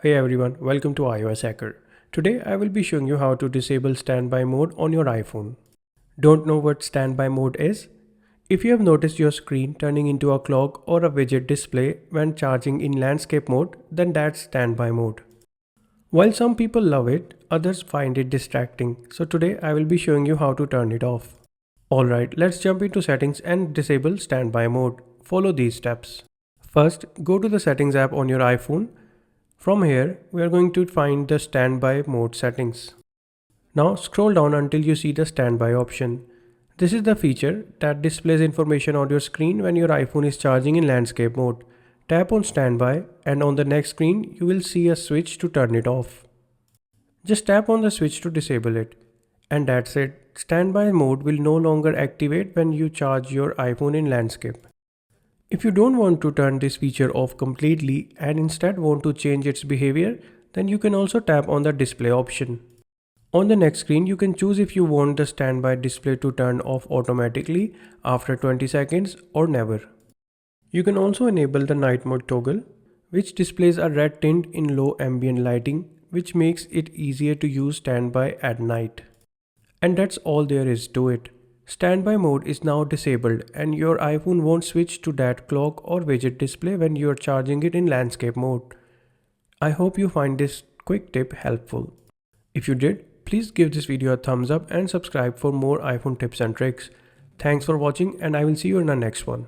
Hey everyone, welcome to iOS Hacker. Today I will be showing you how to disable standby mode on your iPhone. Don't know what standby mode is? If you have noticed your screen turning into a clock or a widget display when charging in landscape mode, then that's standby mode. While some people love it, others find it distracting. So today I will be showing you how to turn it off. Alright, let's jump into settings and disable standby mode. Follow these steps. First, go to the settings app on your iPhone. From here, we are going to find the standby mode settings. Now scroll down until you see the standby option. This is the feature that displays information on your screen when your iPhone is charging in landscape mode. Tap on standby and on the next screen you will see a switch to turn it off. Just tap on the switch to disable it. And that's it. Standby mode will no longer activate when you charge your iPhone in landscape. If you don't want to turn this feature off completely and instead want to change its behavior, then you can also tap on the display option. On the next screen, you can choose if you want the standby display to turn off automatically after 20 seconds or never. You can also enable the night mode toggle, which displays a red tint in low ambient lighting, which makes it easier to use standby at night. And that's all there is to it. Standby mode is now disabled and your iPhone won't switch to that clock or widget display when you're charging it in landscape mode. I hope you find this quick tip helpful. If you did, please give this video a thumbs up and subscribe for more iPhone tips and tricks. Thanks for watching and I will see you in the next one.